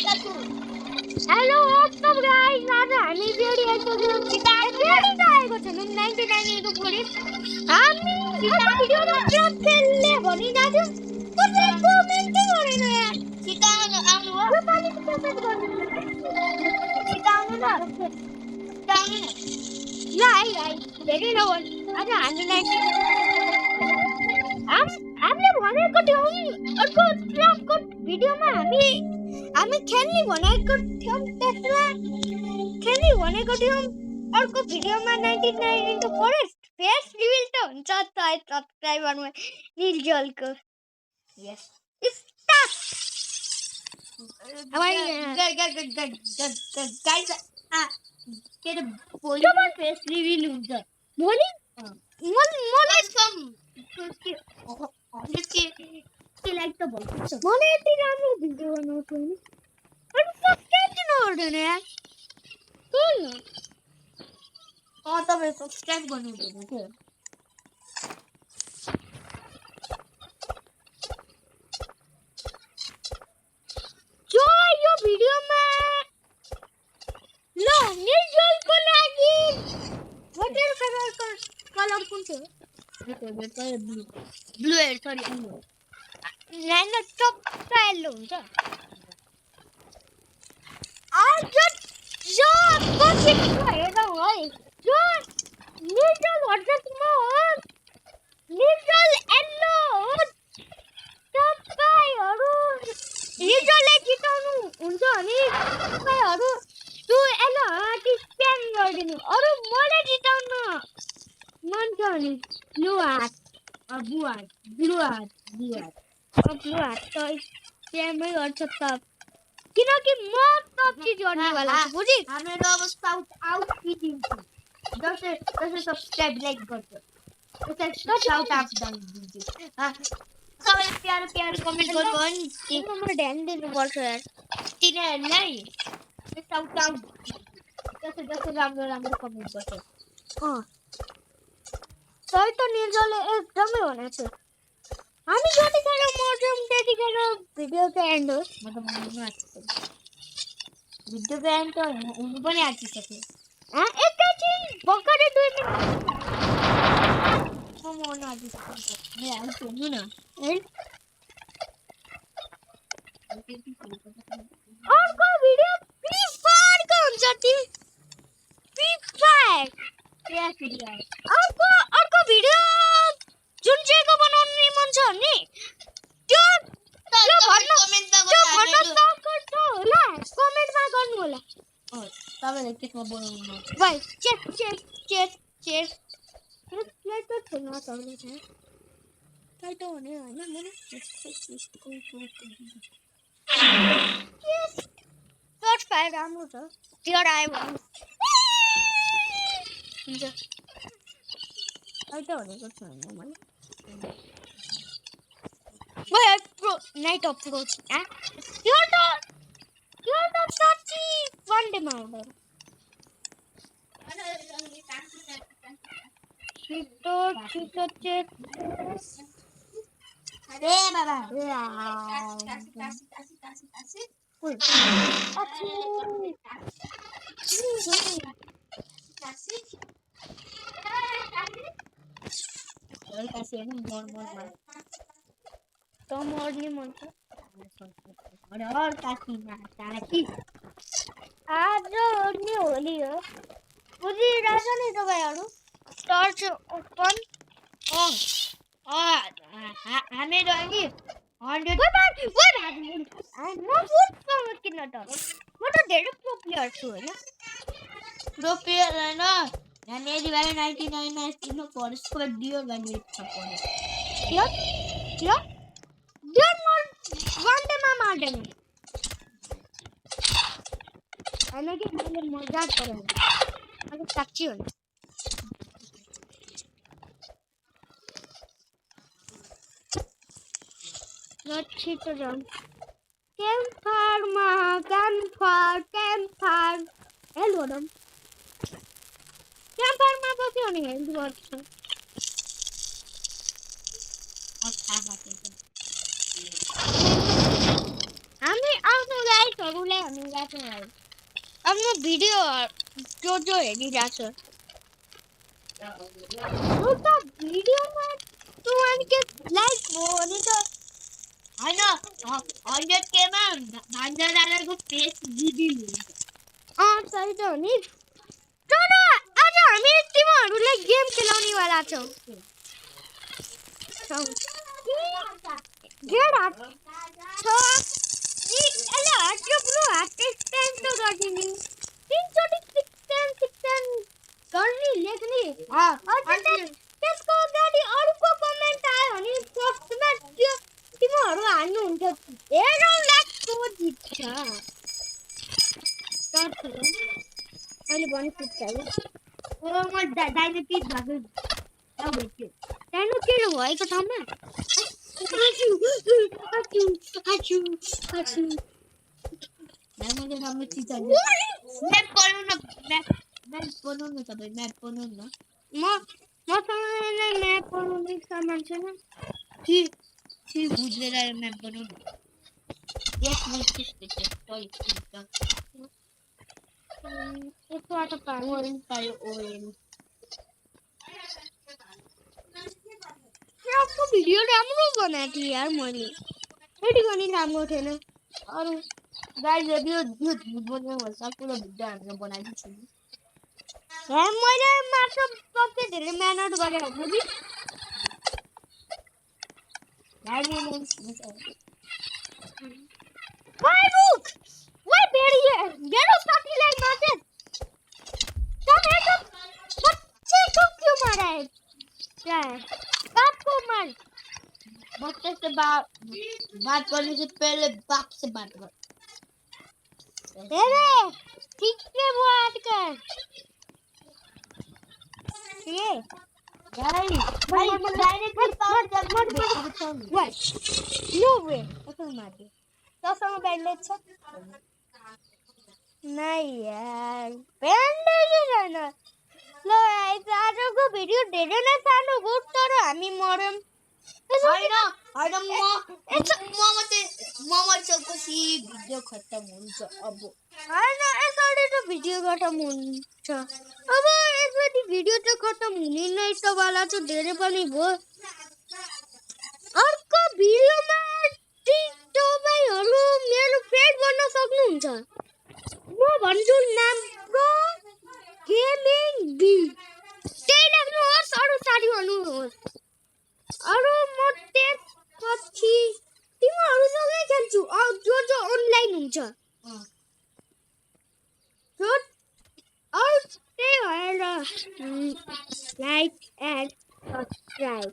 hello what's up guys आज हामी video हेर्छौँ किताब आएको छ 99 को पुलिस हामी भिडियोमा क्लब खेल्ने भनि जान्थ्यौ कसले कमेन्ट गरेन यार सिकाउन आउनु हो यो पानी कमेन्ट गर्नु सिकाउनु न सिकाउनु ल है धेरै नगर्नु आज हामीलाई हामीले भनेको थियौँ अर्को क्लबको भिडियोमा हामी खेल्ने भनेको थियौँ त्यसमा खेल्ने भनेको थियौँ अर्को भिडियोमा 99 इन्टु फरेस्ट फेस रिभिल त हुन्छ त सब्स्क्राइबरमा निर्जलको यस स्टार्ट गाइस के रे भोलि फेस रिभिल हुन्छ भोलि मलाई के लाइक त भन्छ मलाई यति राम्रो भिडियो बनाउँछु नि अनि सब्स्क्राइब किन गर्दैन यार कुन तपाईँ सब्स्क्राइब गर्नु हुँदैन के जो यो भिडियोमा ल निर्जलको लागि वाटर कलर कुन थियो ब्लू हेयर सरी नाइना टप स्टाइल हुन्छ आज जो पछि हेरौँ है जो निर्जल व्हाट्सएपमा हो निर्जल एल्लो हो तपाईहरु निर्जलले जिताउनु हुन्छ भने तपाईहरु त्यो एल्लो स्प्याम गरिदिनु अरु मलाई जिताउन मन छ भने ब्लू हात ब्लू हात त स्प्यामै गर्छ त किनकि म सब चीज गर्ने वाला छु बुझी हामीले अब साउट आउट दिन्छु जसले सब्स्क्राइब लाइक गर्छ त्यसले साउट आउट दिन्छु सबैले प्यारो कमेन्ट गर्नु हो नि तिमीले ध्यान दिनु पर्छ यार तिनीहरुलाई साउट आउट जसले राम्रो कमेन्ट गर्छ सही त निर्जलले एकदमै भनेको छ हामी जतिखेर मर्छौँ त्यतिखेर भिडियोको एन्ड हो भिडियोको एन्ड त हुनु पनि आँटिसक्यो एकैछिन भर्खरै 2 मिनेट मर्न आँटिसक्यो हेर्नु न अर्को भिडियो फ्री फायरको हुन्छ टिम फ्री फायर अर्को भिडियो जुन चाहिँको बनाउनु मन छ नि त्यो भन्न सक्छ होला कमेन्टमा गर्नु होला तपाईले केमा बनाउनु मन छ भाइ चेक प्लेट त छैन तपाईले चाहिँ टाइटो हुने हैन मैले सर्च फाइल राम्रो छ टियर आयो भने हुन्छ टाइटो भनेको छैन मैले प्रो नाइट अप्रोच त्यो त सच्ची वन डे मा हुँदैन छिटो चेक अरे बाबा तो मर्ने मन छ और काकीमा काकी आज नि होली हो बुझिरहेछ नि तपाईहरु टर्च ओपन हामीहरु अनि 100 किन डर म त धेरै प्रो प्लेयर छु हैन प्रो प्लेयर हैन यहाँनेरि भाइ 99 म्याच टिममा फरेस्टको डियर भन्ने छ पर्यो के डियर मर वन डे मा मार्दैन हैन कि मैले मजाक गरेँ अनि साच्चै हो न छिटो जाऊ क्याम्पफायर हेलो डम क्याम्पफायरमा बस्यो भने हेल्थ गर्छ हामी आउनु गाइस गाइसहरुलाई हामी राख्नु आफ्नो भिडियो जो हेरिरहेछ एउटा भिडियोमा 200 लाइक हो भने त हैन 100k मा भान्जाराको पेज दिदिनु सही त हो नि तर आज हामी तिमीहरुलाई गेम खेलाउनेवाला छौं गेट हाट छ नि अहिले हाट्यो हाट स्ट्यान्ड त गर्दिनी 360 गर्ने लेख्ने त्यसको अगाडि अरुको कमेन्ट आयो भने फर्स्टमा त्यो तिमीहरु हाल्नु हुन्छ हेरौ लाग्छ जित्छ अहिले भने पुग्छ ओ म डाइनामिक भएको डाइनामिक भएको ठाउँमा मैले राम्रो चिज म्याप बनाउनु तपाईँ म्याप बनाउनु मसँग म्याप बनाउने सामान छैन कि बुझेर म्याप बनाउनु एकबाट पायो आपको भिडियो राम्रो बनाएको थिएँ यार मैले एडिट गर्ने राम्रो थिएन अरु गाइस यदि यो बनाउनु भन्छ पुरो भिडियो हामीले बनाइदिन्छु यार मैले मात्र पक्कै धेरै मेहनत गरेर हो नि रुक वै मेरो साथीलाई मारे बच्चे को क्यों मारा है क्या है बाप को मार बच्चे से बात करने से पहले बाप से बात कर अरे ठीक से बात कर ये भाई directly power what no way okay मार दे तसँग ब्यान्डेज छ नहीं यार ब्यान्डेज छैन ल गाइस आजको भिडियो धेरै नै सानो भयो तर हामी मरम हैन म मर्छपछि भिडियो खत्तम हुन्छ अब हैन यसरी त भिडियो खत्तम हुन्छ अब यसरी भिडियो त खत्तम हुने नै त वाला छ धेरै पनि भयो अर्को भिडियोमा तपाईहरु मेरो फ्रेन्ड बन्न सक्नुहुन्छ म भन्छु नाम प्रो गेमिङ बी त्यही लेख्नुहोस् अरु साथी भन्नुहोस् अरु म त्यसपछि तिमीहरुसँगै खेल्छु जो अनलाइन हुन्छ त्यही भएर लाइक एन्ड सब्स्क्राइब